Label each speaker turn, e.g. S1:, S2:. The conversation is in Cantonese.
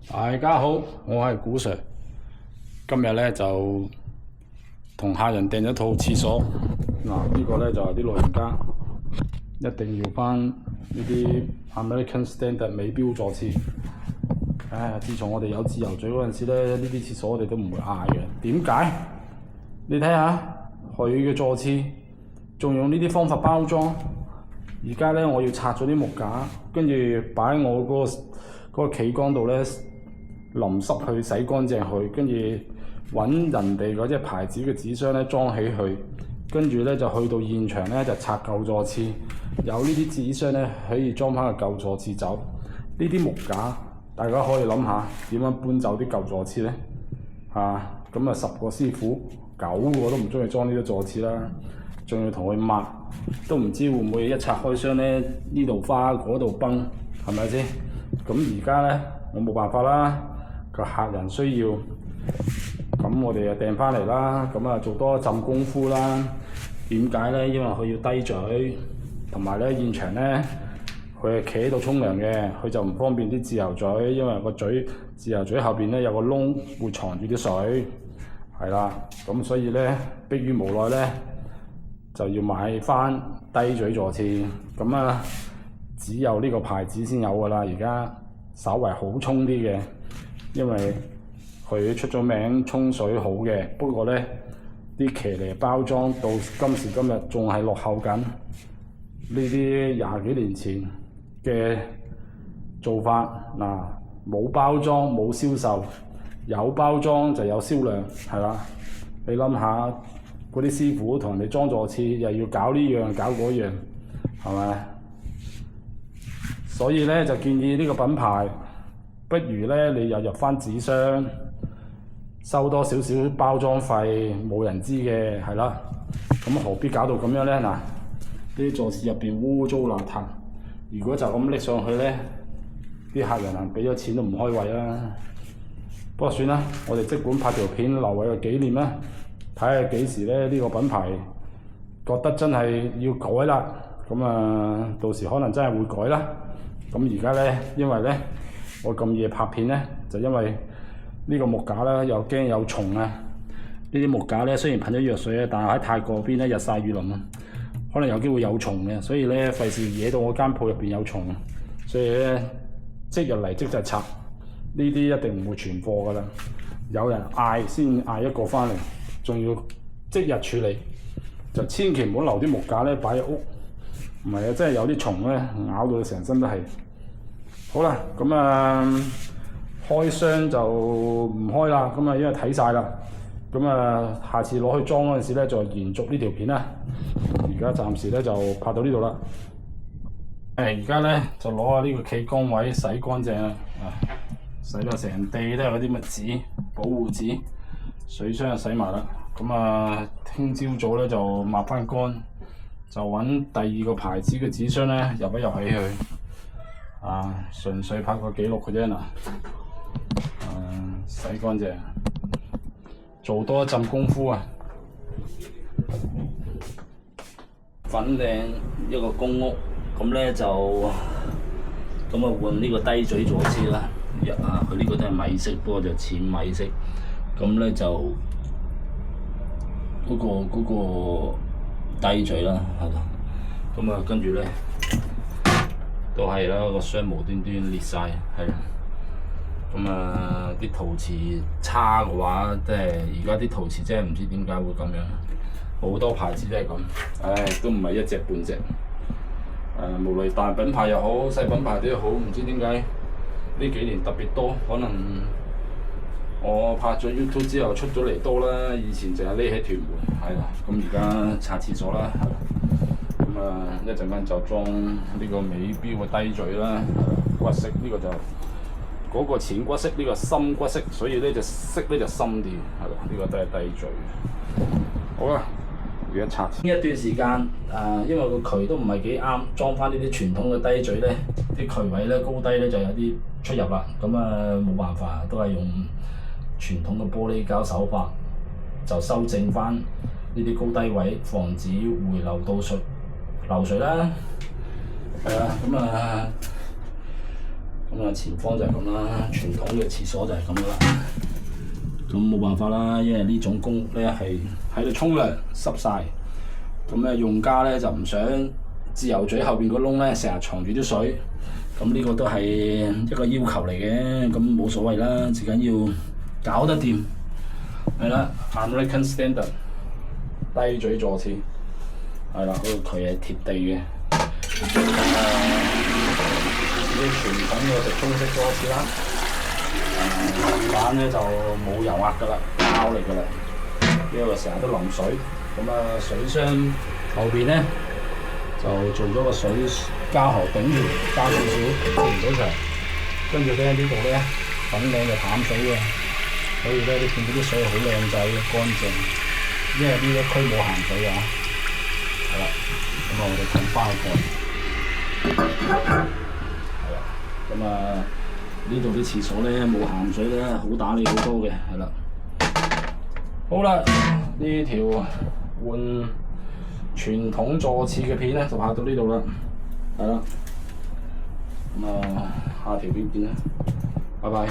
S1: 大家好，我係古 Sir。今日咧就同客人訂咗套廁所。呢個咧就係啲老人家一定要翻呢啲 American Standard 美標座廁。自從我哋有自由嘴嗰陣時咧，呢啲廁所我哋都唔會嗌嘅。點解？你睇下佢嘅座廁，仲用呢啲方法包裝。而家咧我要拆咗啲木架，跟住擺喺我嗰個企缸度咧，淋濕去洗乾淨佢，跟住揾人哋嗰隻牌子嘅紙箱咧裝起佢，跟住咧就去到現場咧就拆舊座廁，有呢啲紙箱咧可以裝翻個舊座廁走。呢啲木架大家可以諗下點樣搬走啲舊座廁咧？咁啊10個師傅9個都唔中意裝呢啲座廁啦，仲要同佢抹，都唔知會唔會一拆開箱咧呢度花嗰度崩，係咪先？咁而家咧我冇辦法啦，個客人需要，咁我哋就訂翻嚟啦，咁啊做多一陣功夫啦。點解咧？因為佢要低嘴，同埋咧現場咧佢係企喺度沖涼嘅，佢就唔方便啲自由嘴，因為個自由嘴後邊咧有個窿會藏住啲水，係啦，咁所以咧迫於無奈咧就要買翻低嘴座廁，咁啊只有呢個牌子先有㗎啦，而家稍為好沖啲嘅，因為佢出咗名沖水好嘅，不過咧啲騎呢包裝到今時今日仲係落後緊，呢啲20幾年前嘅做法冇包裝冇銷售，有包裝就有銷量，係啦。你諗下嗰啲師傅同人哋裝座廁又要搞呢樣搞嗰樣，係咪？所以咧就建議呢個品牌，不如咧你又入翻紙箱，收多少少包裝費，冇人知嘅，係啦。咁何必搞到咁樣咧？呢啲座廁入邊污糟邋遢，如果就咁拎上去咧，啲客人俾咗錢都唔開胃啦。不過算啦，我哋即管拍條片留為個紀念啦。睇下幾時咧呢個品牌覺得真係要改啦，咁到時可能真係會改啦。咁而家咧，因為咧我咁夜拍片咧，就因為呢個木架咧又驚有蟲啊。呢啲木架咧雖然噴咗藥水啊，但係喺泰國邊咧日曬雨淋啊，可能有機會有蟲嘅，所以咧費事惹到我間鋪入邊有蟲，所以咧即日嚟即日拆。呢啲一定唔會存貨㗎啦，有人嗌先嗌一個翻嚟，仲要即日處理，就千祈唔好留啲木架咧擺喺屋，唔係啊，真係有啲蟲咧咬到成身都係。好啦，咁開箱就唔開啦，因為睇晒啦，下次攞去裝嗰陣時咧再延續呢條片啦。而家暫時咧就拍到呢度啦。而家咧就攞下呢個企缸位洗乾淨啦，洗到成地都係嗰啲乜紙、保護紙，水箱就洗埋啦。聽朝早咧就抹翻乾，就揾第二個牌子嘅紙箱咧入一入起佢。純粹拍個記錄嘅啫嗱。洗乾淨，做多一陣功夫啊！粉嶺一個公屋，咁咧就換呢個低嘴座廁啦。佢呢個都係米色，不過就淺米色。咁咧就嗰個低嘴啦，係咯。跟住咧都係啦，個箱無端端裂晒，係啦。啲陶瓷差嘅話，即係而家啲陶瓷真係唔知點解會咁樣，好多牌子都係咁，都唔係一隻半隻。無論大品牌又好，細品牌都好，唔知點解呢幾年特別多，可能我拍咗 YouTube 之後出咗嚟多啦。以前淨係匿喺屯門，係啦。咁而家拆廁所啦，一陣間就裝呢個美標嘅低嘴啦，骨色呢個就嗰個淺骨色，呢個深骨色，所以呢隻色呢就深啲，係啦。呢個都係低嘴。好啦。呢一段時間因為個渠都唔係幾啱，裝翻呢啲傳統嘅低嘴咧，啲渠位咧高低咧就有啲出入啦。冇辦法，都係用傳統嘅玻璃膠手法，就修正翻呢啲高低位，防止回流到流水啦。係啦，咁啊前方就係咁啦，傳統嘅廁所就係咁噶啦。咁冇辦法啦，因為呢種公屋咧係喺度沖涼濕晒，咁咧用家咧就唔想自由嘴後邊個窿咧成日藏住啲水，咁呢個都係一個要求嚟嘅，咁冇所謂啦，最緊要搞得掂，係啦 ，American Standard 低嘴坐廁，係啦，嗰個佢係貼地嘅，啲傳統嘅直通式坐廁啦。板咧就冇油壓㗎啦，膠嚟㗎啦，因為成日都淋水，咁啊水箱後邊咧就做咗個水膠喉頂住，加少少貼唔到牆，跟住咧呢度咧粉嶺嘅淡水喎，所以咧你見到啲水好靚仔乾淨，因為呢一區冇鹹水啊，係啦，咁啊我哋冚翻個蓋，係啦，咁啊。呢度啲廁所咧冇鹹水咧，好打理好多嘅，係啦。好啦，呢條換傳統坐廁嘅片咧就拍到呢度啦，係啦。咁啊，下條片見啦，拜拜。